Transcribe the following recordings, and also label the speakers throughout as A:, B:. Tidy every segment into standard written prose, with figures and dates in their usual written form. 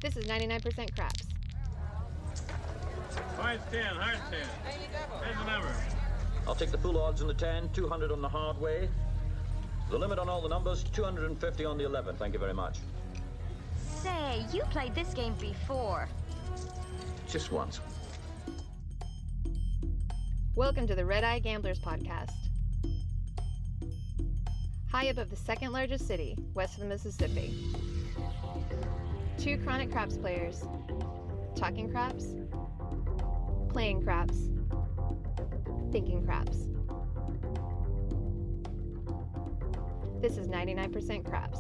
A: This is 99% craps.
B: Hard 10, hard 10. Here's the number.
C: I'll take the full odds on the 10, 200 on the hard way. The limit on all the numbers, 250 on the 11. Thank you very much.
D: Say, you played this game before.
C: Just once.
A: Welcome to the Red Eye Gamblers podcast. High above the second largest city, west of the Mississippi. Two chronic craps players, talking craps, playing craps, thinking craps. This is 99% craps.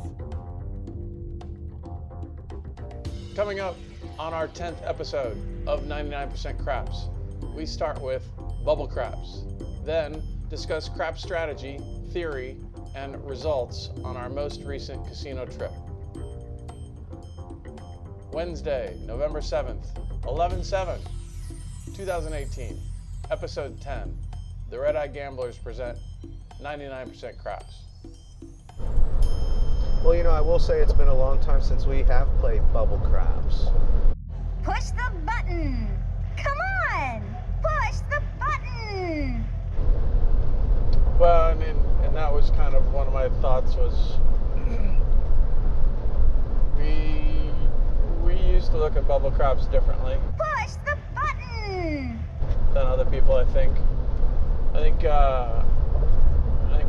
E: Coming up on our 10th episode of 99% Craps, we start with bubble craps, then discuss craps strategy, theory, and results on our most recent casino trip. Wednesday, November 7th, 11/7, 2018, episode 10. The Red Eye Gamblers present 99% Craps.
F: Well, I will say it's been a long time since we have played bubble craps.
D: Push the button! Come on! Push the button!
E: Well, I mean, and that was kind of one of my thoughts was we used to look at bubble craps differently
D: Push the button!
E: than other people, I think. I think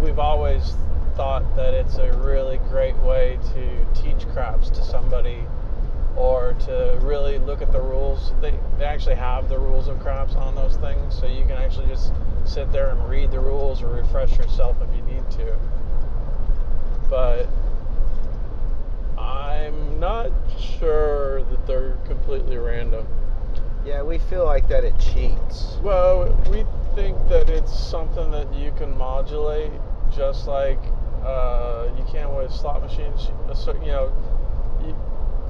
E: we've always thought that it's a really great way to teach craps to somebody or to really look at the rules. They actually have the rules of craps on those things, so you can actually just sit there and read the rules or refresh yourself if you need to. But I'm not sure that they're completely random.
F: Yeah, we feel like that it cheats.
E: Well, we think that it's something that you can modulate just like you can with slot machines.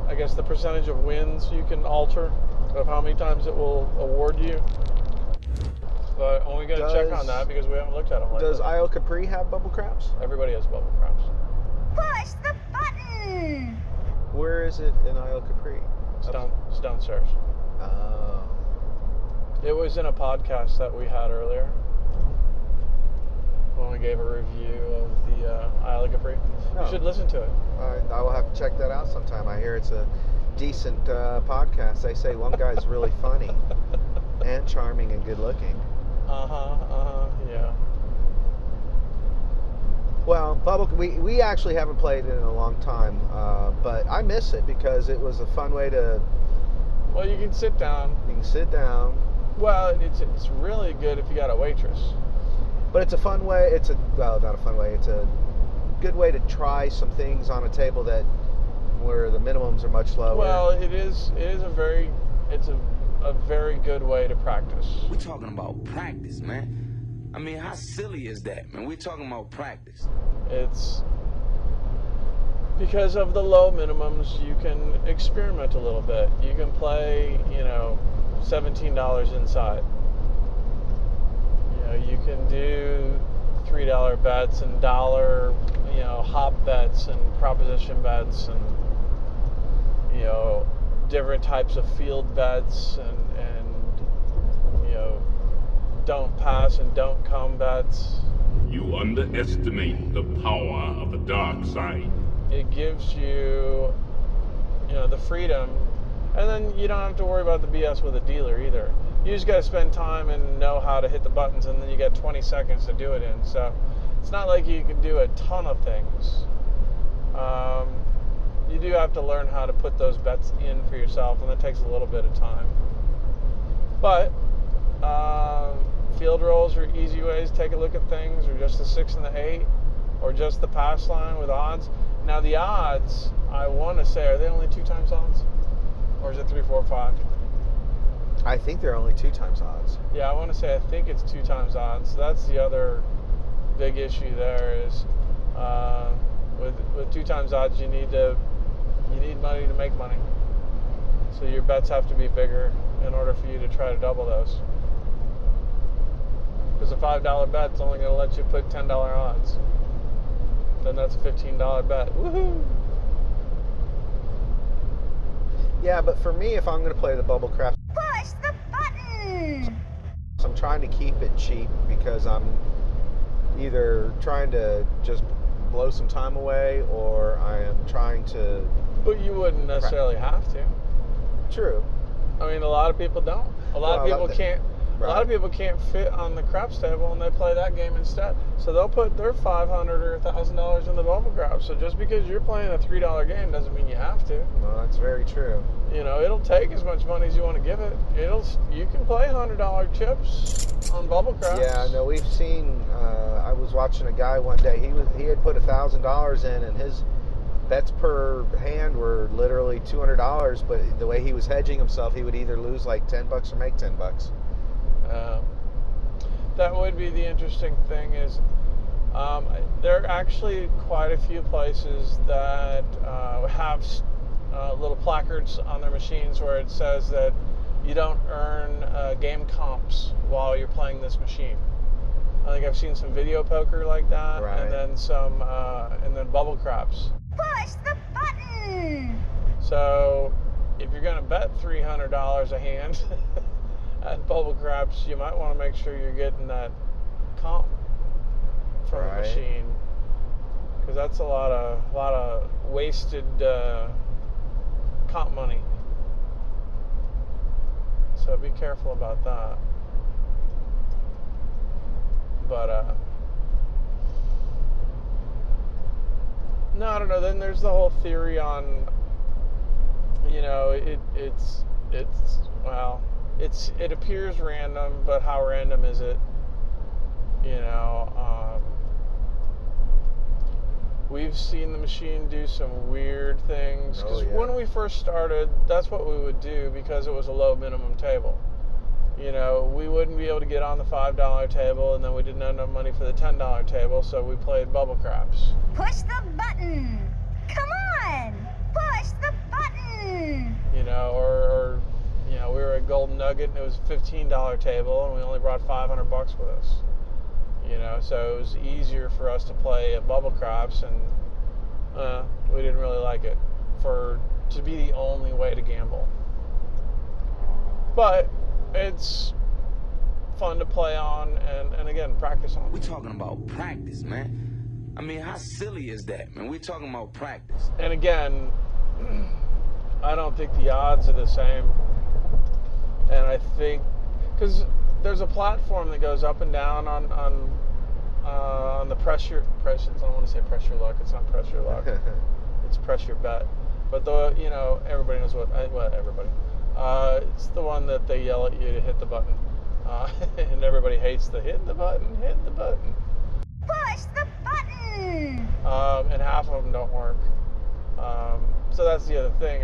E: I guess the percentage of wins you can alter of how many times it will award you. But we got to check on that because we haven't looked at them lately.
F: Does Our Capri have bubble craps?
E: Everybody has bubble craps.
D: Push the button!
F: Where is it in Our Capri?
E: It's downstairs.
F: Oh.
E: It was in a podcast that we had earlier when we gave a review of the Isle of Capri.
F: Oh.
E: You should listen to it.
F: I will have to check that out sometime. I hear it's a decent podcast. They say one guy's really funny and charming and good looking.
E: Yeah.
F: Well, we actually haven't played it in a long time, but I miss it because it was a fun way to...
E: Well, you can sit down.
F: You can sit down.
E: Well, it's really good if you got a waitress.
F: But it's a fun way. Not a fun way. It's a good way to try some things on a table where the minimums are much lower.
E: Well, it's a very good way to practice.
G: We're talking about practice, man. I mean, how silly is that, man? We're talking about practice.
E: It's because of the low minimums, you can experiment a little bit. You can play, $17 inside. You can do $3 bets and dollar, hop bets and proposition bets and, different types of field bets and don't pass and don't come bets.
H: You underestimate the power of the dark side.
E: It gives you, the freedom, and then you don't have to worry about the BS with a dealer either. You just got to spend time and know how to hit the buttons, and then you got 20 seconds to do it in. So it's not like you can do a ton of things. You do have to learn how to put those bets in for yourself, and that takes a little bit of time. But field rolls are easy ways to take a look at things, or just the 6 and the 8, or just the pass line with odds. Now the odds, I want to say, are they only 2 times odds? Or is it 3, 4, 5?
F: I think they're only 2 times odds.
E: Yeah, I want to say I think it's 2 times odds. So that's the other big issue there is with 2 times odds you need money to make money. So your bets have to be bigger in order for you to try to double those. Because a $5 bet's only going to let you put $10 odds. Then that's a $15 bet. Woohoo!
F: Yeah, but for me, if I'm going to play the bubble craps,
D: Push the button!
F: I'm trying to keep it cheap because I'm either trying to just blow some time away or I am trying to...
E: But you wouldn't necessarily have to.
F: True.
E: I mean, a lot of people don't. A lot of people can't.
F: Right.
E: A lot of people can't fit on the craps table, and they play that game instead. So they'll put their $500 or $1,000 in the bubble craps. So just because you're playing a $3 game doesn't mean you have to.
F: No, that's very true.
E: You know, it'll take as much money as you want to give it. You can play $100 chips on bubble craps.
F: Yeah, no, we've seen. I was watching a guy one day. He had put $1,000 in, and his bets per hand were literally $200. But the way he was hedging himself, he would either lose like $10 or make $10.
E: That would be the interesting thing is there are actually quite a few places that have little placards on their machines where it says that you don't earn game comps while you're playing this machine. I think I've seen some video poker like that,
F: right.
E: and then bubble craps.
D: Push the button!
E: So if you're going to bet $300 a hand at bubble craps, you might want to make sure you're getting that comp from the machine, because that's a lot of wasted comp money. So be careful about that. But no, I don't know. Then there's the whole theory on, you know, it appears random, but how random is it? You know, we've seen the machine do some weird things. Because when we first started, that's what we would do because it was a low minimum table. You know, we wouldn't be able to get on the $5 table, and then we didn't have enough money for the $10 table, so we played bubble craps.
D: Push the button! Come on! Push the button!
E: You know, or you know, we were at Golden Nugget and it was a $15 table, and we only brought $500 with us. You know, so it was easier for us to play at bubble craps, and we didn't really like it to be the only way to gamble. But it's fun to play on and again, practice on.
G: We're talking about practice, man. I mean, how silly is that, man? We're talking about practice.
E: And again, I don't think the odds are the same. And I think, because there's a platform that goes up and down on the pressure. I don't want to say pressure luck. It's not pressure luck. It's pressure bet. But you know, everybody knows everybody. It's the one that they yell at you to hit the button, and everybody hates the hit the button.
D: Push the button.
E: And half of them don't work. So that's the other thing.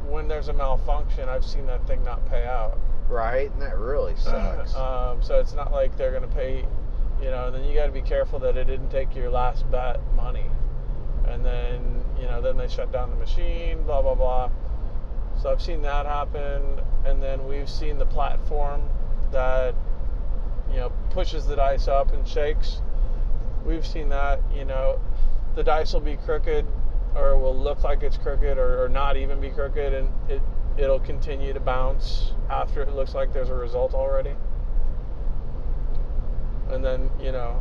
E: When there's a malfunction, I've seen that thing not pay out.
F: Right, and that really sucks.
E: So it's not like they're going to pay, you know. And then you got to be careful that it didn't take your last bet money, and then then they shut down the machine. Blah blah blah. So I've seen that happen, and then we've seen the platform that pushes the dice up and shakes. We've seen that. The dice will be crooked, or will look like it's crooked, or not even be crooked, and it'll continue to bounce after it looks like there's a result already. And then the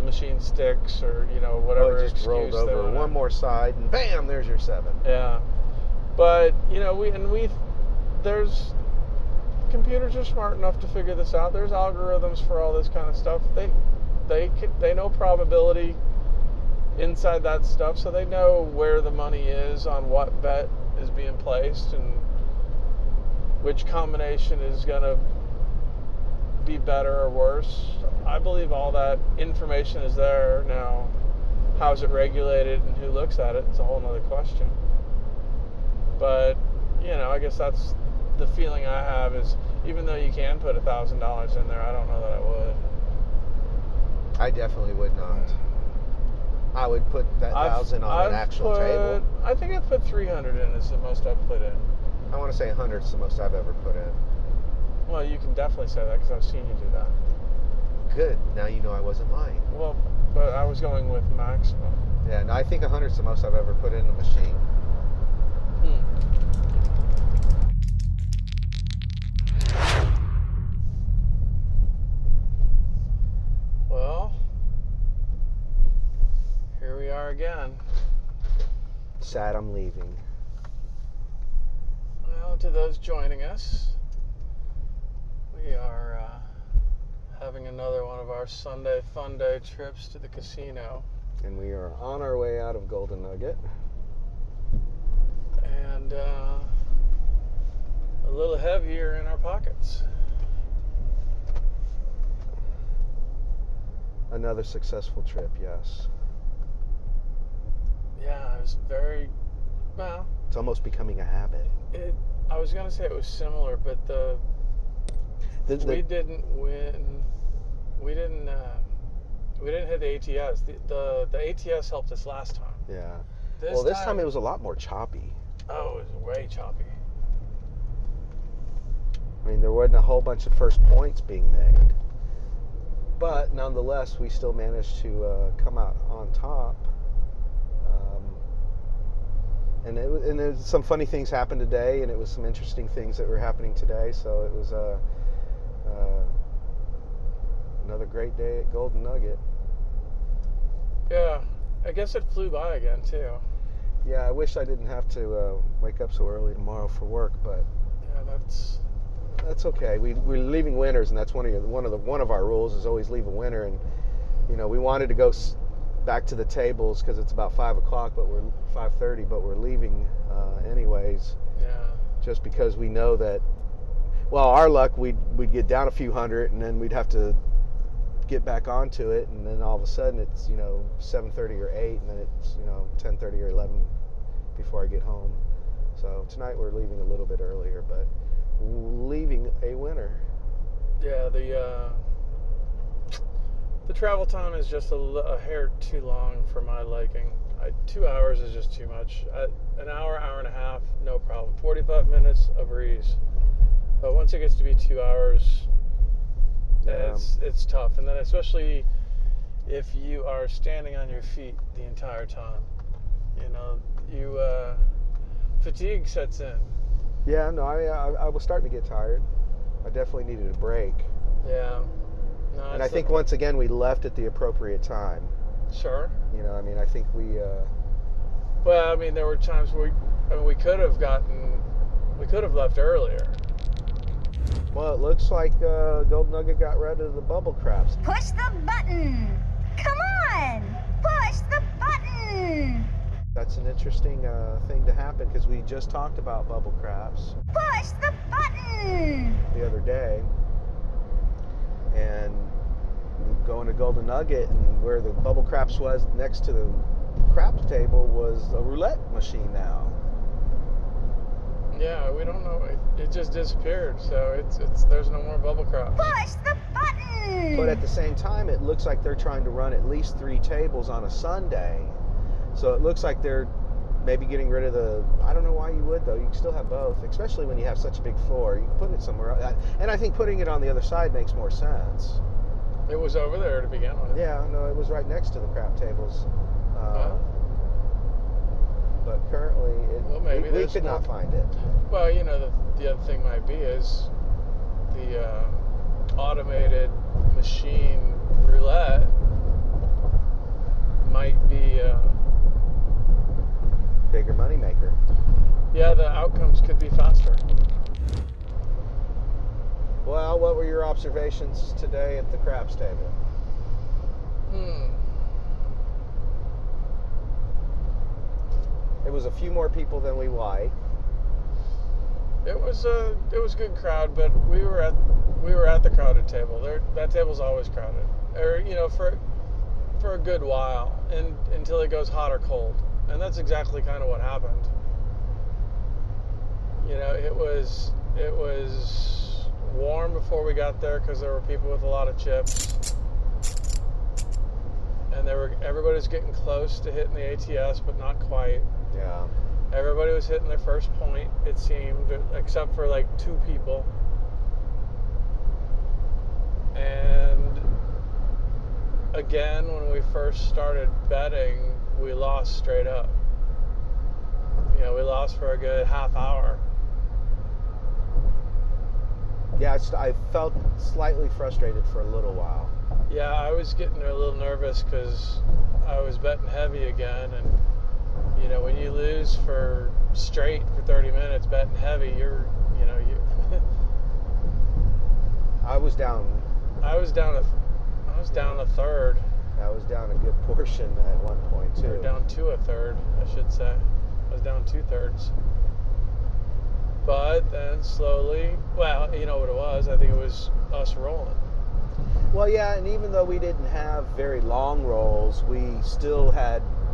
E: machine sticks, or whatever.
F: It just rolled over one more side, and bam, there's your 7.
E: Yeah, but there's computers are smart enough to figure this out. There's algorithms for all this kind of stuff. They know probability inside that stuff, so they know where the money is on what bet is being placed and which combination is going to be better or worse. I believe all that information is there. Now, how's it regulated and who looks at it? It's a whole other question. But, I guess that's the feeling I have, is even though you can put $1,000 in there, I don't know that I would.
F: I definitely would not. I would put that 1,000 on an actual table.
E: I think I've put 300 in. Is the most I've put in.
F: I want to say 100 is the most I've ever put in.
E: Well, you can definitely say that because I've seen you do that.
F: Good. Now you know I wasn't lying.
E: Well, but I was going with maximum.
F: Yeah, no, I think 100 is the most I've ever put in a machine. sad I'm leaving.
E: Well, to those joining us, we are having another one of our Sunday Funday trips to the casino.
F: And we are on our way out of Golden Nugget.
E: And a little heavier in our pockets.
F: Another successful trip, yes.
E: Yeah, it was very, well,
F: It's almost becoming a habit.
E: I was going to say it was similar, but we didn't win. We didn't hit the ATS. The ATS helped us last time.
F: Yeah. This time it was a lot more choppy.
E: Oh, it was way choppy.
F: I mean, there wasn't a whole bunch of first points being made. But nonetheless, we still managed to come out on top. And some funny things happened today, and it was some interesting things that were happening today. So it was another great day at Golden Nugget.
E: Yeah, I guess it flew by again too.
F: Yeah, I wish I didn't have to wake up so early tomorrow for work, but
E: yeah,
F: that's okay. We're leaving winners, and that's one of our rules is always leave a winner. And we wanted to go back to the tables because it's about 5 o'clock, but we're 5:30, but we're leaving anyways.
E: Yeah.
F: Just because we know that, well, our luck, we'd get down a few hundred, and then we'd have to get back onto it, and then all of a sudden it's 7:30 or 8, and then it's 10:30 or 11 before I get home. So tonight we're leaving a little bit earlier, but leaving a winner.
E: Yeah, the travel time is just a hair too long for my liking. 2 hours is just too much. An hour and a half, no problem. 45 minutes, a breeze. But once it gets to be 2 hours, it's tough. And then especially if you are standing on your feet the entire time, fatigue sets in.
F: Yeah, no, I was starting to get tired. I definitely needed a break.
E: Yeah. No,
F: and I think once again we left at the appropriate time.
E: Sure.
F: I think we.
E: Well, I mean, there were times where we could have left earlier.
F: Well, it looks like Golden Nugget got rid of the bubble craps.
D: Push the button. Come on. Push the button.
F: That's an interesting thing to happen because we just talked about bubble craps.
D: Push the button.
F: The other day. And going to Golden Nugget, and where the bubble craps was next to the craps table was a roulette machine now.
E: Yeah, we don't know. It just disappeared, so there's no more bubble crap.
D: Push the button.
F: But at the same time, it looks like they're trying to run at least 3 tables on a Sunday. So it looks like they're maybe getting rid of I don't know why you would, though. You can still have both, especially when you have such a big floor. You can put it somewhere else. And I think putting it on the other side makes more sense.
E: It was over there to begin with.
F: Yeah, no, it was right next to the crap tables. But currently, we could not find it.
E: Well, the other thing might be is the automated machine roulette might be
F: bigger money maker.
E: Yeah, the outcomes could be faster.
F: Well, what were your observations today at the craps table? It was a few more people than we like.
E: It was a good crowd, but we were at the crowded table. That table's always crowded, or for a good while, and until it goes hot or cold, and that's exactly kind of what happened. It was warm before we got there because there were people with a lot of chips, and everybody's getting close to hitting the ATS, but not quite.
F: Yeah.
E: Everybody was hitting their first point, it seemed, except for like 2 people. And again, when we first started betting, we lost straight up. We lost for a good half hour.
F: Yeah, I felt slightly frustrated for a little while.
E: Yeah, I was getting a little nervous because I was betting heavy again, and when you lose for straight for 30 minutes betting heavy, you
F: I was down
E: I was down a third.
F: I was down a good portion at one point too.
E: Or down to a third, I should say. I was down 2/3. But then slowly, well, you know what it was? I think it was us rolling.
F: Well, yeah, and even though we didn't have very long rolls,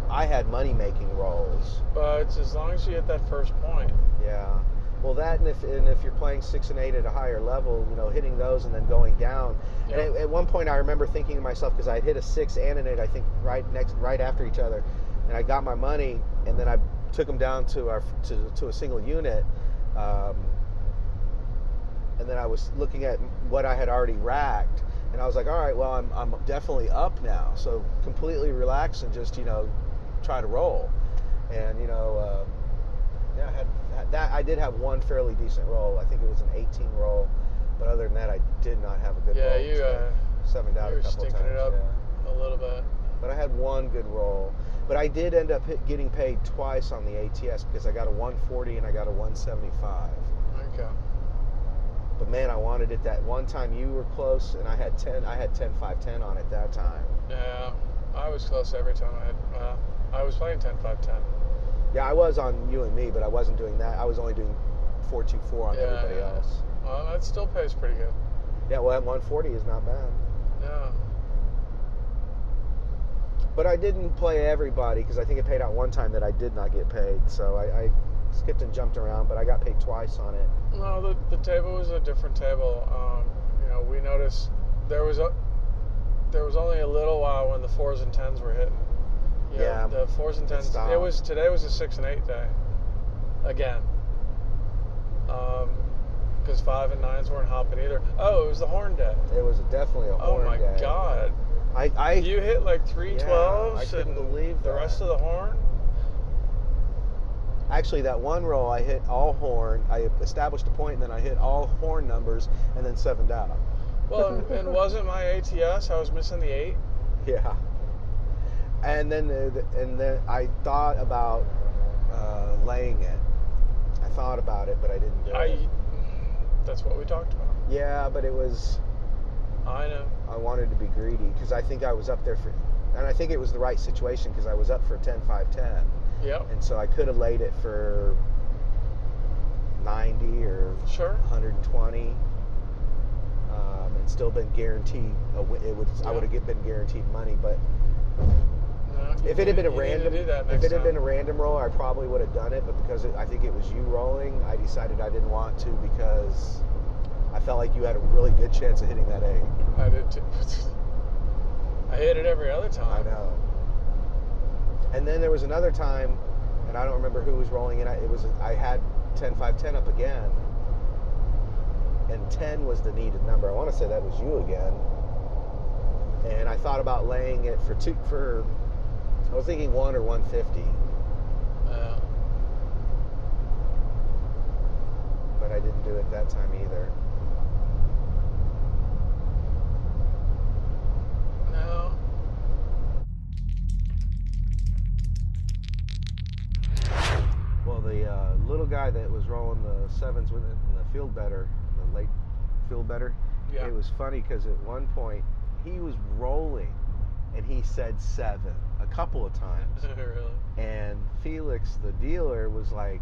F: I had money-making rolls.
E: But as long as you hit that first point.
F: Yeah. Well, that and if you're playing 6 and 8 at a higher level, hitting those and then going down.
E: Yep.
F: And at one point, I remember thinking to myself, because I hit a 6 and an 8, I think right after each other, and I got my money, and then I took them down to a single unit, and then I was looking at what I had already racked, and I was like, all right, well, I'm definitely up now, so completely relax and just try to roll, and yeah, I had that. I did have one fairly decent roll. I think it was an 18 roll, but other than that, I did not have a good roll.
E: Yeah, you
F: 7'd out
E: you
F: a
E: were
F: couple of
E: stinking
F: times.
E: it up
F: Yeah.
E: a little bit.
F: But I had one good roll. But I did end up getting paid twice on the ATS because I got a 140 and I got a 175.
E: Okay.
F: But man, I wanted it that one time. You were close, and I had 10. I had 10-5-10 on it that time.
E: Yeah, I was close every time I was playing 10-5-10.
F: Yeah, I was on you and me, but I wasn't doing that. I was only doing 4-2-4 on everybody else.
E: Well, that still pays pretty good.
F: Yeah, well, at 140 is not bad.
E: Yeah.
F: But I didn't play everybody because I think it paid out one time that I did not get paid. So I skipped and jumped around, but I got paid twice on it.
E: No, the table was a different table. We noticed there was only a little while when the 4s and 10s were hitting.
F: Yeah,
E: the 4s and 10s. Today was a 6 and 8 day. Again. Because 5 and 9s weren't hopping either. Oh, it was the horn day.
F: It was definitely a horn day.
E: Oh my God. You hit like 3 12s.
F: I couldn't believe
E: the rest of the horn.
F: Actually, that one roll I hit all horn. I established a point, and then I hit all horn numbers, and then 7'd out.
E: Well, and wasn't my ATS? I was missing the 8.
F: Yeah. And then I thought about laying it. I thought about it, but I didn't do it.
E: That's what we talked about.
F: Yeah, but it was.
E: I know.
F: I wanted to be greedy because I think I was up there and I think it was the right situation because I was up for 10-5-10.
E: Yep.
F: And so I could have laid it for 90 or 120, and still been guaranteed. I would have been guaranteed money, but. If it had been a random roll, I probably would have done it. But because I think it was you rolling, I decided I didn't want to because I felt like you had a really good chance of hitting that 8.
E: I did too. I hit it every other time.
F: I know. And then there was another time, and I don't remember who was rolling in. I had 10-5-10 up again, and 10 was the needed number. I want to say that was you again. And I thought about laying it for. I was thinking 1 or 150.
E: Yeah.
F: But I didn't do it that time either.
E: No.
F: Well, the little guy that was rolling the 7s with it in the field better, the late field better, it was funny because at one point he was rolling and he said 7 a couple of times.
E: Really?
F: And Felix, the dealer, was like,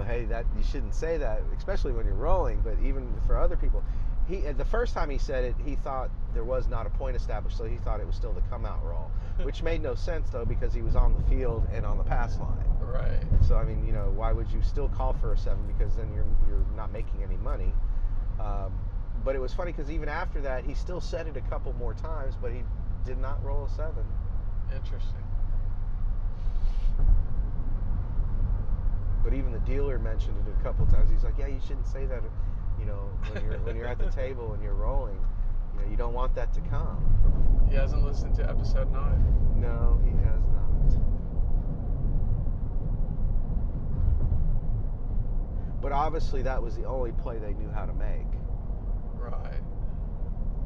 F: hey, that you shouldn't say that, especially when you're rolling, but even for other people. The first time he said it, he thought there was not a point established, so he thought it was still the come out roll, which made no sense though because he was on the field and on the pass line.
E: Right.
F: So I mean, why would you still call for a 7 because then you're not making any money. But it was funny because even after that, he still said it a couple more times, but he did not roll a 7.
E: Interesting.
F: But even the dealer mentioned it a couple times. He's like, yeah, you shouldn't say that, when you're at the table and you're rolling, you don't want that to come.
E: He hasn't listened to episode 9.
F: No, he has not. But obviously that was the only play they knew how to make.
E: Right.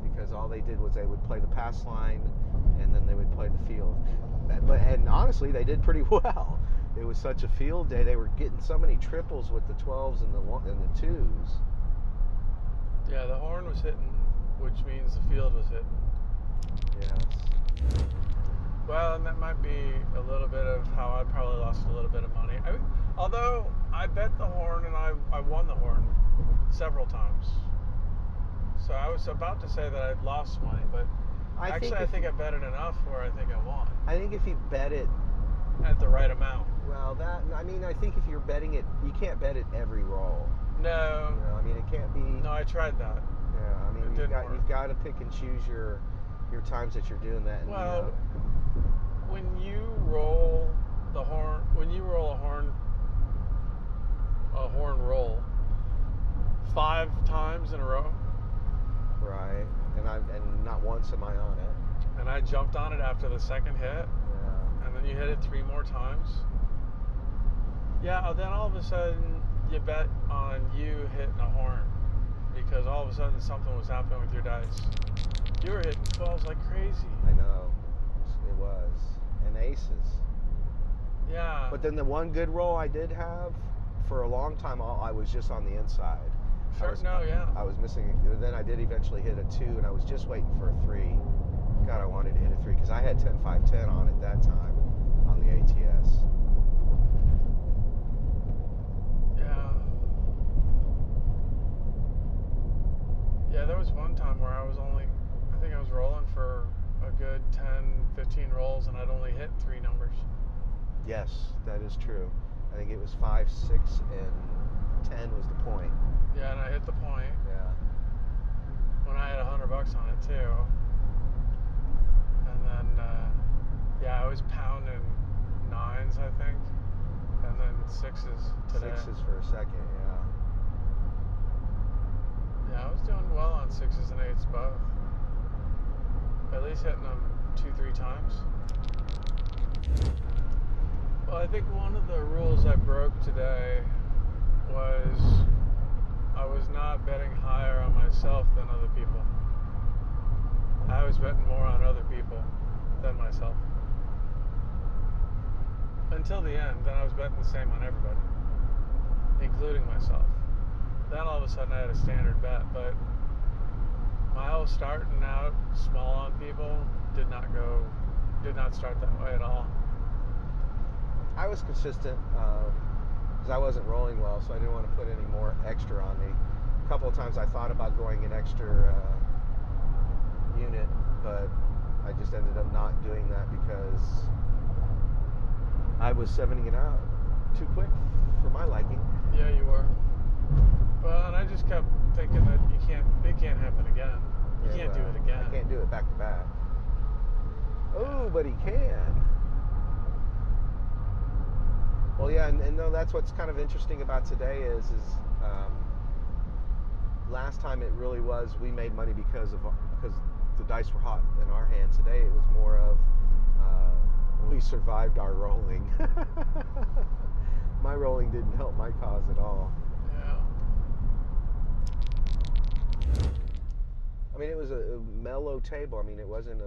F: Because all they did was they would play the pass line and then they would play the field. And honestly, they did pretty well. it was such a field day. They were getting so many triples with the 12s and the 2s.
E: Yeah, the horn was hitting, which means the field was hitting.
F: Yes.
E: Well, and that might be a little bit of how I probably lost a little bit of money. Although I bet the horn and I won the horn several times. So I was about to say that I'd lost money, but I think I bet it enough where I think I won.
F: I think if you bet it
E: at the right amount.
F: Well, I think if you're betting it, you can't bet it every roll.
E: No.
F: You know, I mean, it can't be.
E: No, I tried that.
F: Yeah, I mean,
E: you've
F: got to pick and choose your times that you're doing that. And,
E: well, when you roll the horn, when you roll a horn roll 5 times in a row.
F: Right, and not once am I on it.
E: And I jumped on it after the second hit.
F: Yeah.
E: And then you hit it 3 more times. Yeah, then all of a sudden you bet on you hitting a horn because all of a sudden something was happening with your dice. You were hitting 12s like crazy.
F: I know, it was, and aces.
E: Yeah.
F: But then the one good roll I did have for a long time, I was just on the inside.
E: Sure,
F: I was missing it. Then I did eventually hit a 2, and I was just waiting for a 3. God, I wanted to hit a 3 because I had 10, 5, 10 on it that time on the ATS.
E: Yeah. Yeah, there was one time where I think I was rolling for a good 10, 15 rolls, and I'd only hit 3 numbers.
F: Yes, that is true. I think it was 5, 6, and 10 was the point.
E: Yeah, and I hit the point.
F: Yeah.
E: When I had $100 on it too. And then, I was pounding 9s, I think, and then 6s today.
F: 6s for a second, yeah.
E: Yeah, I was doing well on 6s and 8s both. At least hitting them 2-3 times. Well, I think one of the rules I broke today was I was not betting higher on myself than other people. I was betting more on other people than myself. Until the end, then I was betting the same on everybody, including myself. Then all of a sudden I had a standard bet, but my whole starting out small on people did not start that way at all.
F: I was consistent because I wasn't rolling well, so I didn't want to put any more extra on me. A couple of times I thought about going an extra unit, but I just ended up not doing that because I was 7ing it out too quick for my liking.
E: Yeah, you were. Well, and I just kept thinking that it can't happen again. You can't do it again.
F: I can't do it back to back. Oh, but he can. Well, yeah, and no, that's what's kind of interesting about today is last time it really was we made money because the dice were hot in our hand. Today it was more of we survived our rolling. My rolling didn't help my cause at all.
E: Yeah.
F: I mean, it was a mellow table. I mean, it wasn't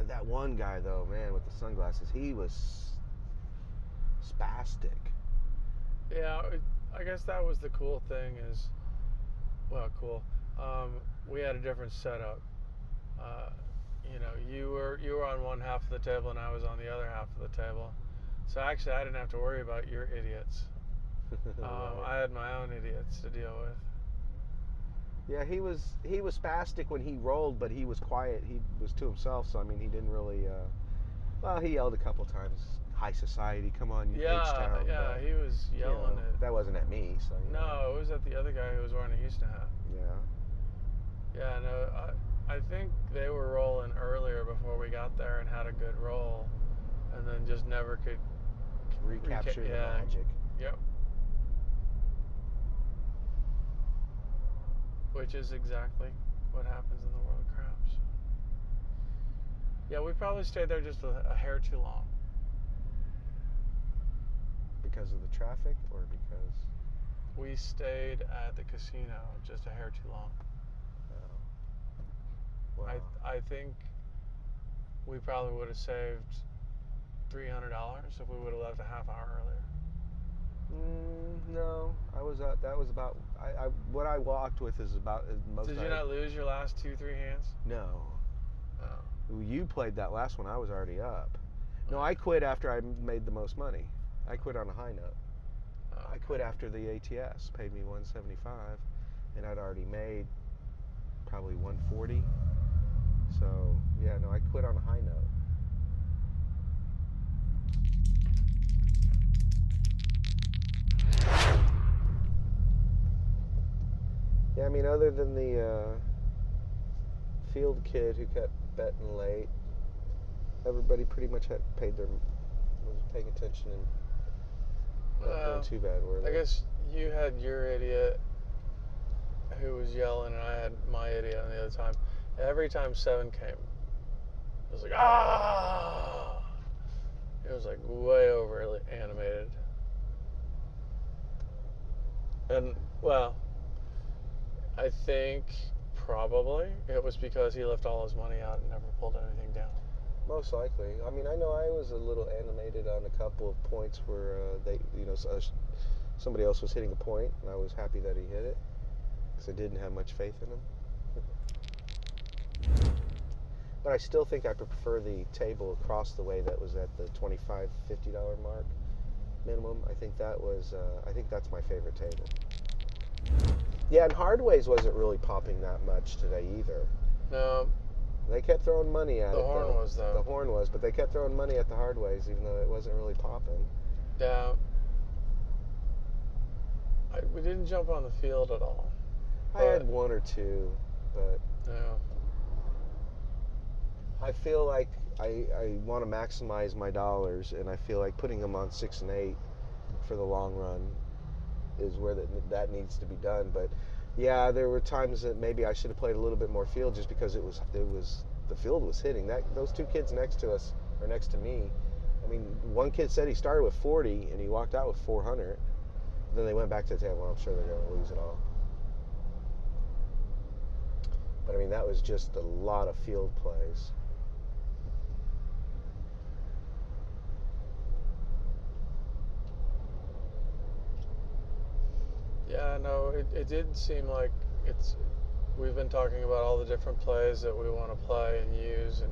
F: that one guy though, man, with the sunglasses. He was spastic.
E: Yeah, I guess that was the cool thing is, well, cool. We had a different setup. You were on one half of the table and I was on the other half of the table. So actually, I didn't have to worry about your idiots. I had my own idiots to deal with.
F: Yeah, he was spastic when he rolled, but he was quiet. He was to himself, so I mean, he didn't really. Well, he yelled a couple times. High society, come on, you H-Town.
E: Yeah, he was yelling it.
F: That wasn't at me, so.
E: No, it was at the other guy who was wearing a Houston hat.
F: Yeah.
E: Yeah, no, I think they were rolling earlier before we got there and had a good roll, and then just never could
F: recapture the magic.
E: Yep. Which is exactly what happens in the world of craps. Yeah, we probably stayed there just a hair too long.
F: Because of the traffic, or because
E: we stayed at the casino just a hair too long.
F: Oh. Wow.
E: I think we probably would have saved $300 if we would have left a half hour earlier.
F: No, I was that was about. What I walked with is about as most.
E: Did you not lose your last 2-3 hands?
F: No.
E: Oh.
F: You played that last one. I was already up. No, I quit after I made the most money. I quit on a high note.
E: Oh.
F: I quit after the ATS paid me $175, and I'd already made probably $140. So yeah, no, I quit on a high note. Yeah, I mean, other than the field kid who kept betting late, everybody pretty much had was paying attention and not doing too bad, were they?
E: I guess you had your idiot who was yelling, and I had my idiot on the other time. Every time 7 came, it was like, ah! It was like way over animated. And, well, I think probably it was because he left all his money out and never pulled anything down.
F: Most likely. I mean, I know I was a little animated on a couple of points where somebody else was hitting a point, and I was happy that he hit it because I didn't have much faith in him. But I still think I prefer the table across the way that was at the $25, $50 mark minimum. I think that's my favorite table. Yeah, and Hardways wasn't really popping that much today either.
E: No.
F: They kept throwing money at it.
E: The horn was, though.
F: The horn was, but they kept throwing money at the Hardways, even though it wasn't really popping.
E: Yeah. We didn't jump on the field at all.
F: I had one or two, but
E: yeah.
F: I feel like I want to maximize my dollars, and I feel like putting them on 6 and 8 for the long run is where that needs to be done. But yeah, there were times that maybe I should have played a little bit more field just because the field was hitting. Those two kids next to us, or next to me, I mean, one kid said he started with 40 and he walked out with 400. Then they went back to the table. I'm sure they're going to lose it all. But I mean, that was just a lot of field plays.
E: Yeah, no, it did seem like we've been talking about all the different plays that we want to play and use and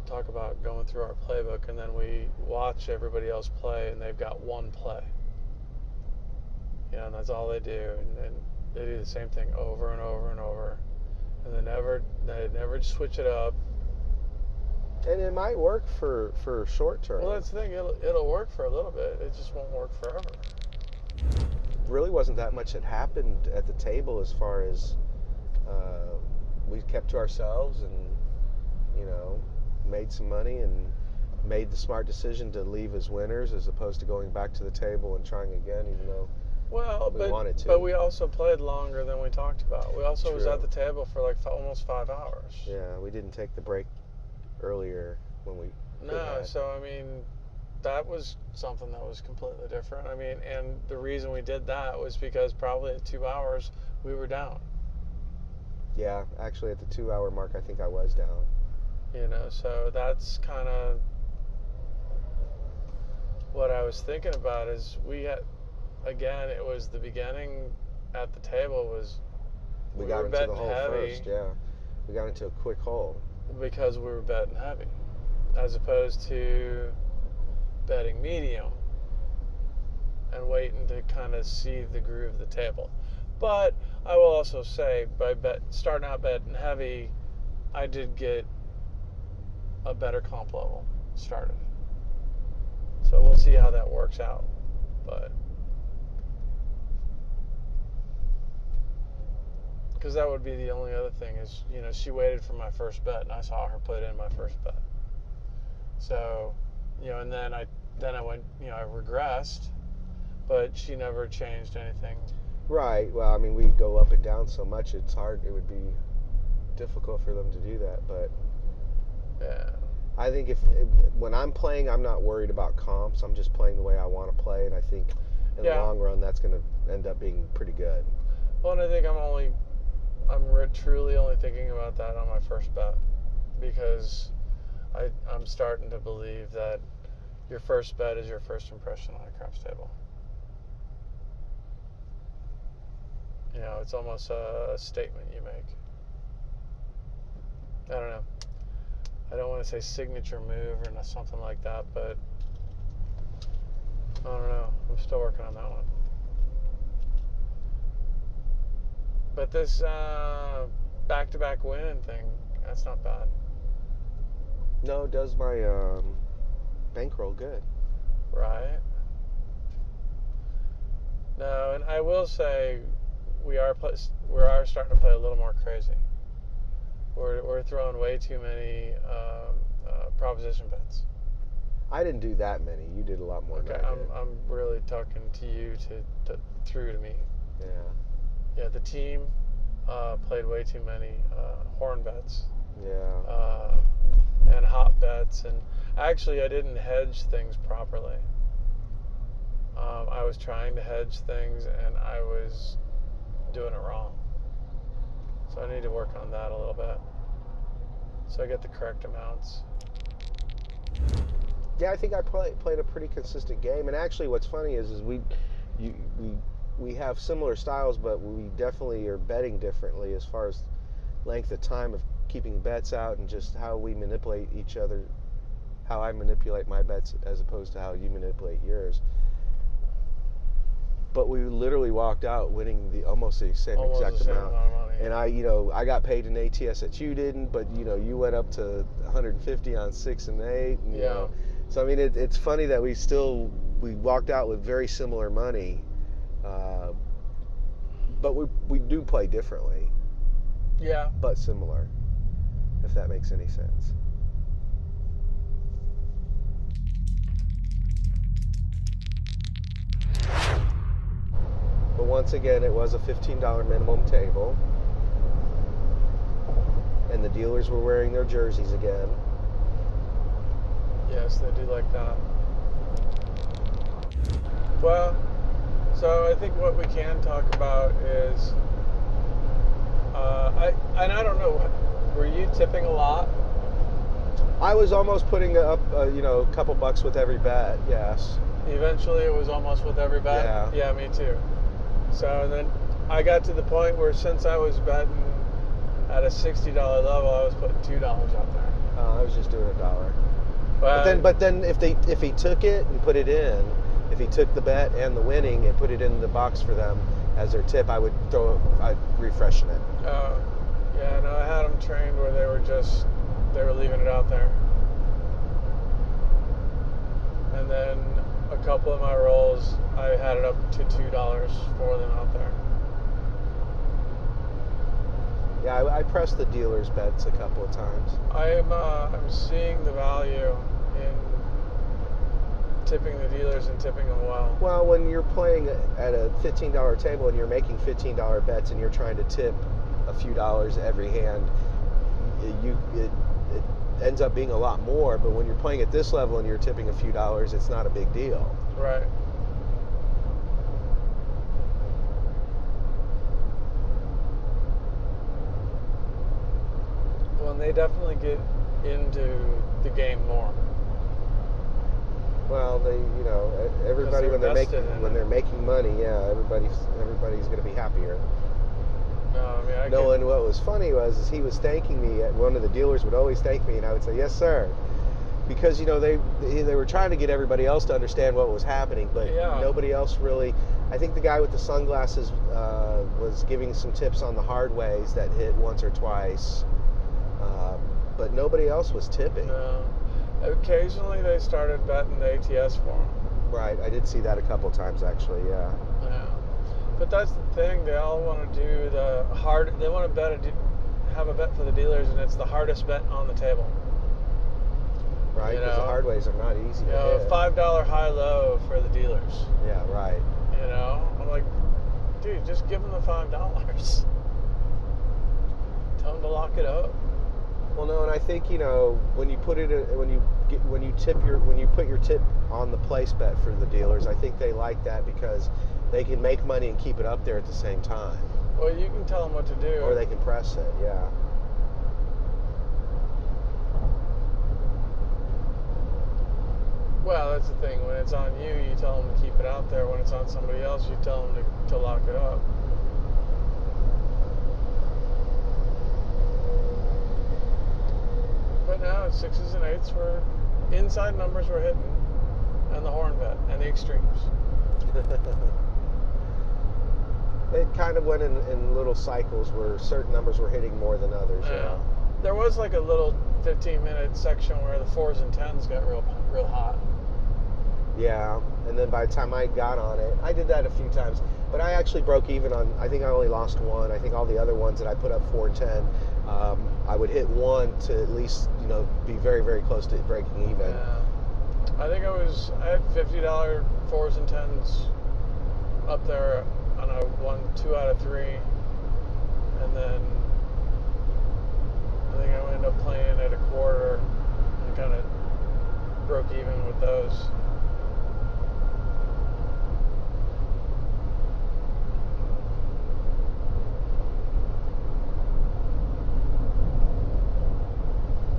E: talk about going through our playbook, and then we watch everybody else play and they've got one play. And that's all they do, and they do the same thing over and over and over, and they never switch it up.
F: And it might work for short term.
E: Well, that's the thing. It'll work for a little bit. It just won't work forever.
F: Really wasn't that much that happened at the table as far as we kept to ourselves and made some money and made the smart decision to leave as winners as opposed to going back to the table and trying again, even though we wanted to.
E: But we also played longer than we talked about. We also
F: True.
E: was at the table for like almost 5 hours.
F: Yeah, we didn't take the break earlier when we
E: so I mean, that was something that was completely different. I mean, and the reason we did that was because probably at 2 hours we were down.
F: Yeah, actually at the 2 hour mark I think I was down.
E: So that's kind of what I was thinking about is again, it was the beginning at the table was
F: we got into the hole
E: heavy.
F: First, yeah. We got into a quick hole.
E: Because we were betting heavy, as opposed to betting medium and waiting to kind of see the groove of the table. But I will also say, by starting out betting heavy, I did get a better comp level started. So we'll see how that works out. But because that would be the only other thing is, she waited for my first bet, and I saw her put in my first bet. So, and then I went, I regressed, but she never changed anything.
F: Right. Well, I mean, we go up and down so much, it's hard. It would be difficult for them to do that, but
E: yeah.
F: I think when I'm playing, I'm not worried about comps. I'm just playing the way I want to play, and I think in the long run, that's going to end up being pretty good.
E: Well, and I think I'm truly only thinking about that on my first bet, because I'm starting to believe that your first bet is your first impression on a craps table. You know, it's almost a statement you make. I don't know. I don't want to say signature move or something like that, but I don't know. I'm still working on that one. But this back-to-back winning thing, that's not bad.
F: No, it does my bankroll good.
E: Right. No, and I will say we are starting to play a little more crazy. We're throwing way too many proposition bets.
F: I didn't do that many. You did a lot more.
E: Okay,
F: than I did.
E: I'm really talking to you through to me.
F: Yeah.
E: Yeah, the team played way too many horn bets.
F: Yeah.
E: And hot bets, and actually I didn't hedge things properly. I was trying to hedge things and I was doing it wrong. So I need to work on that a little bit, so I get the correct amounts.
F: Yeah, I think I played a pretty consistent game. And actually, what's funny is we have similar styles, but we definitely are betting differently as far as length of time of keeping bets out and just how we manipulate each other, how I manipulate my bets as opposed to how you manipulate yours. But we literally walked out winning almost the same exact amount.
E: Amount of money.
F: And I got paid an ATS that you didn't, but you went up to 150 on 6 and 8. And,
E: Yeah.
F: So I mean, it's funny that we walked out with very similar money, but we do play differently.
E: Yeah.
F: But similar, if that makes any sense. But once again, it was a $15 minimum table. And the dealers were wearing their jerseys again.
E: Yes, they do like that. Well, so I think what we can talk about is, I don't know, were you tipping a lot?
F: I was almost putting up, a couple bucks with every bet, yes.
E: Eventually it was almost with every bet?
F: Yeah.
E: Yeah, me too. So then I got to the point where since I was betting at a $60 level, I was putting $2 out there.
F: I was just doing $1. But then if he took it and put it in, if he took the bet and the winning and put it in the box for them as their tip, I'd refreshen it.
E: Yeah, no, I had them trained where they were leaving it out there. And then a couple of my rolls, I had it up to $2 for them out there.
F: Yeah, I pressed the dealer's bets a couple of times.
E: I'm seeing the value in tipping the dealers and tipping them well.
F: Well, when you're playing at a $15 table and you're making $15 bets and you're trying to tip a few dollars every hand, it ends up being a lot more. But when you're playing at this level and you're tipping a few dollars, it's not a big deal.
E: Right. Well, and they definitely get into the game more.
F: Well, everybody when they're making money, yeah, everybody's going to be happier.
E: No,
F: and what was funny was he was thanking me. One of the dealers would always thank me, and I would say, "Yes, sir," because they were trying to get everybody else to understand what was happening, but nobody else really. I think the guy with the sunglasses was giving some tips on the hard ways that hit once or twice, but nobody else was tipping.
E: No. Occasionally they started betting the ATS for them.
F: Right, I did see that a couple times actually. Yeah.
E: Yeah. But that's the thing. They all want to do the hard. They want to have a bet for the dealers, and it's the hardest bet on the table.
F: Right, because the hard ways are not easy.
E: A $5 high-low for the dealers.
F: Yeah, right.
E: I'm like, dude, just give them the $5. Tell them to lock it up.
F: Well, no, and I think when you put your tip on the place bet for the dealers, I think they like that because they can make money and keep it up there at the same time.
E: Well, you can tell them what to do.
F: Or they can press it, yeah.
E: Well, that's the thing. When it's on you, you tell them to keep it out there. When it's on somebody else, you tell them to lock it up. But now it's 6s and 8s. We're inside numbers we're hitting, and the horn bet and the extremes.
F: It kind of went in little cycles where certain numbers were hitting more than others.
E: Yeah. There was like a little 15-minute section where the 4s and 10s got real hot.
F: Yeah, and then by the time I got on it, I did that a few times, but I actually broke even on, I think I only lost one. I think all the other ones that I put up 4 and 10, I would hit one to at least, be very, very close to breaking even.
E: Yeah. I think I had $50 4s and 10s up there, and I won 2 out of 3, and then I think I ended up playing at a quarter and kind of broke even with those.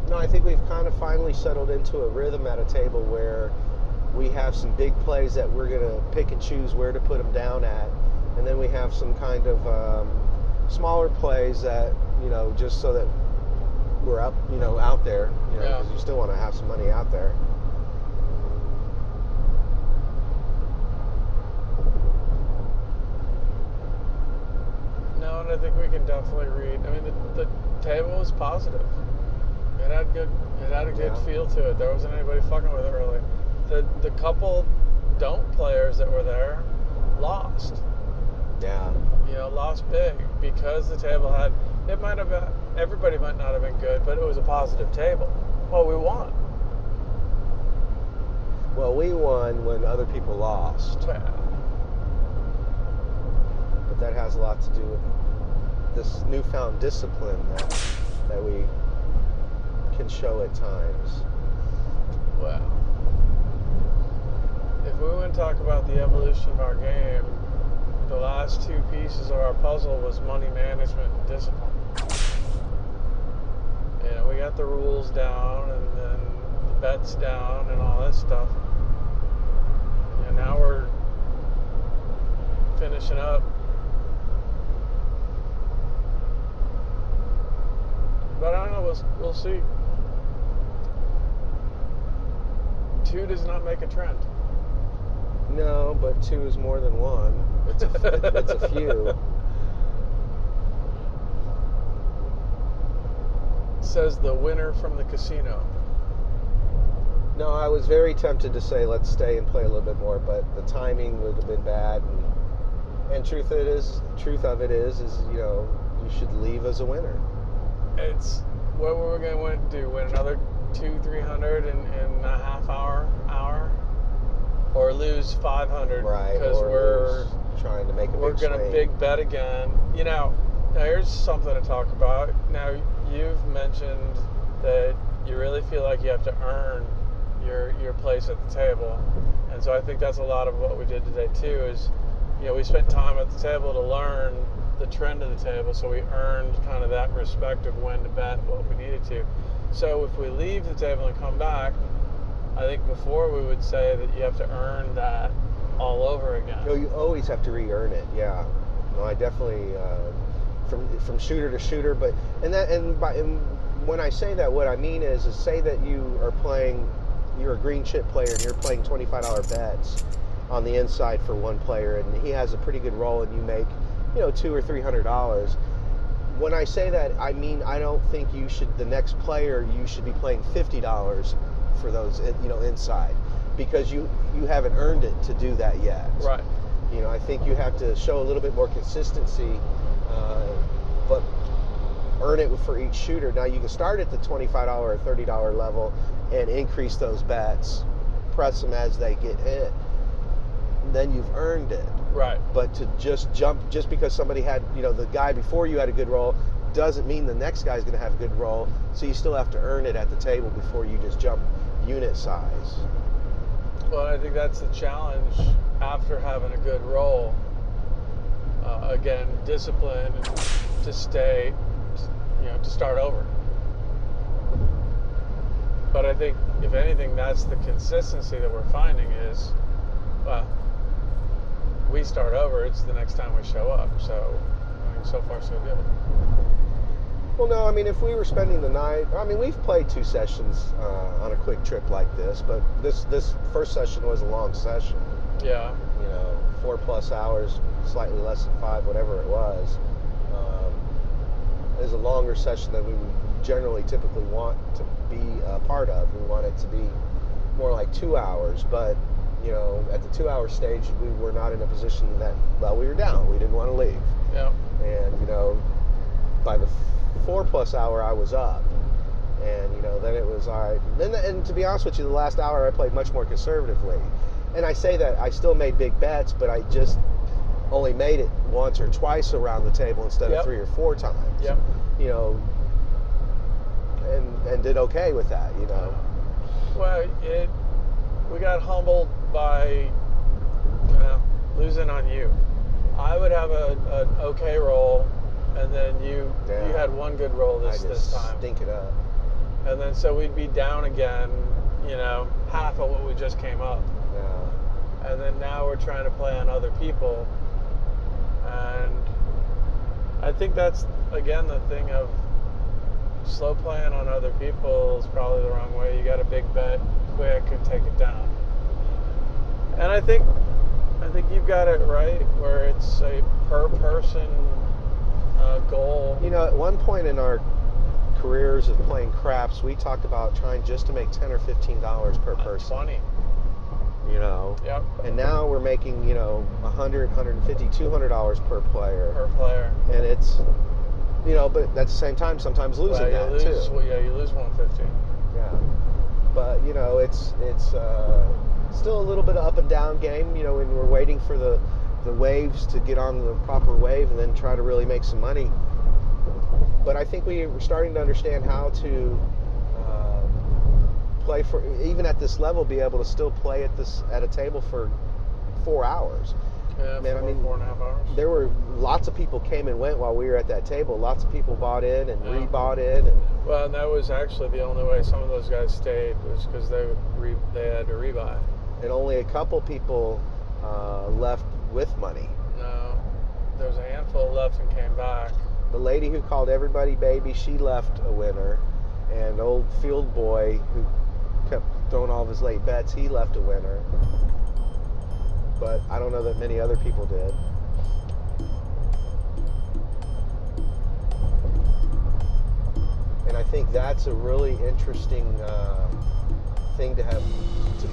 F: No, I think we've kind of finally settled into a rhythm at a table where we have some big plays that we're going to pick and choose where to put them down at. And then we have some kind of smaller plays that, just so that we're up, out there, because you still want to have some money out there.
E: No, and I think we can definitely read. I mean, the table was positive. It had a good feel to it. There wasn't anybody fucking with it really. The couple don't players that were there lost.
F: Yeah.
E: Lost big because the table everybody might not have been good, but it was a positive table. Well, we won.
F: Well, we won when other people lost.
E: Yeah.
F: But that has a lot to do with this newfound discipline that we can show at times.
E: Well, if we want to talk about the evolution of our game, the last 2 pieces of our puzzle was money management and discipline. We got the rules down and then the bets down and all that stuff. And now we're finishing up. But I don't know, we'll see. 2 does not make a trend.
F: No, but 2 is more than 1. It's a few.
E: Says the winner from the casino.
F: No, I was very tempted to say let's stay and play a little bit more, but the timing would have been bad. And truth of it is you should leave as a winner.
E: It's what we're going to do. Win another 200-300 in a half hour, or lose 500 because we're
F: trying to make a
E: we're
F: big
E: going to
F: swing.
E: big bet again. Now here's something to talk about. Now you've mentioned that you really feel like you have to earn your place at the table, and so I think that's a lot of what we did today too. Is we spent time at the table to learn the trend of the table, so we earned kind of that respect of when to bet what we needed to. So if we leave the table and come back, I think before we would say that you have to earn that all over again.
F: No, you always have to re-earn it. Yeah. No, I definitely from shooter to shooter, but and when I say that, what I mean is say that you're a green chip player and you're playing $25 bets on the inside for one player, and he has a pretty good roll, and you make $200 or $300. When I say that, I mean I don't think the next player you should be playing $50 for those inside, because you haven't earned it to do that yet.
E: Right.
F: I think you have to show a little bit more consistency, but earn it for each shooter. Now you can start at the $25 or $30 level and increase those bets, press them as they get hit. Then you've earned it.
E: Right.
F: But to just jump, just because somebody had, the guy before you had a good roll, doesn't mean the next guy's going to have a good roll. So you still have to earn it at the table before you just jump unit size.
E: Well, I think that's the challenge after having a good roll. Again, discipline to stay, to start over. But I think, if anything, that's the consistency that we're finding is, well, we start over, it's the next time we show up. So, I mean, so far so good.
F: Well, no, I mean, if we were spending the night, I mean, we've played 2 sessions on a quick trip like this, but this first session was a long session.
E: Yeah.
F: 4+ hours, slightly less than 5, whatever it was. Is a longer session than we would generally typically want to be a part of. We want it to be more like 2 hours, but at the 2-hour stage, we were not in a position that, well, we were down. We didn't want to leave.
E: Yeah.
F: And by the 4+ hour, I was up, and then it was all right. And to be honest with you, the last hour I played much more conservatively. And I say that I still made big bets, but I just only made it once or twice around the table instead of 3 or 4 times.
E: Yep.
F: And did okay with that.
E: Well, we got humbled by losing on you. I would have an okay roll, and then you had one good roll this time.
F: Stink it up.
E: And then so we'd be down again, half of what we just came up.
F: Yeah.
E: And then now we're trying to play on other people. And I think that's, again, the thing of slow playing on other people is probably the wrong way. You got a big bet quick and take it down. And I think you've got it right, where it's a per person goal.
F: At one point in our careers of playing craps, we talked about trying just to make $10 or $15 per person.
E: Funny.
F: Yep. And now we're making, $100, $150, $200 per player.
E: Per player.
F: And it's, but at the same time, sometimes losing that too.
E: Yeah, you lose 150.
F: Yeah. But, it's still a little bit of up and down game, and we're waiting for the waves to get on the proper wave and then try to really make some money. But I think we're starting to understand how to play for, even at this level, be able to still play at a table for 4 hours.
E: Yeah,
F: Man,
E: 4.5 hours.
F: There were lots of people came and went while we were at that table. Lots of people bought in and rebought in.
E: Well, and that was actually the only way some of those guys stayed, was because they had to rebuy.
F: And only a couple people left with money.
E: No, there was a handful left and came back.
F: The lady who called everybody baby, she left a winner. And old field boy who kept throwing all of his late bets, he left a winner. But I don't know that many other people did. And I think that's a really interesting thing to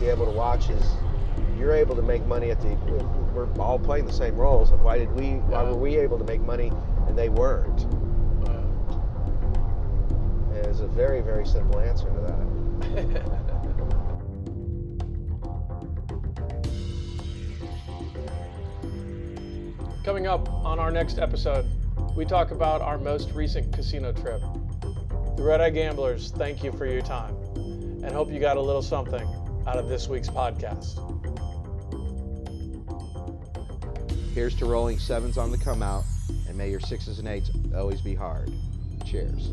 F: be able to watch, is you're able to make money we're all playing the same roles. Why were we able to make money and they weren't? And there's a very, very simple answer to that.
E: Coming up on our next episode, we talk about our most recent casino trip. The Red Eye Gamblers, thank you for your time, and hope you got a little something out of this week's podcast.
F: Here's to rolling 7s on the come out, and may your 6s and 8s always be hard. Cheers.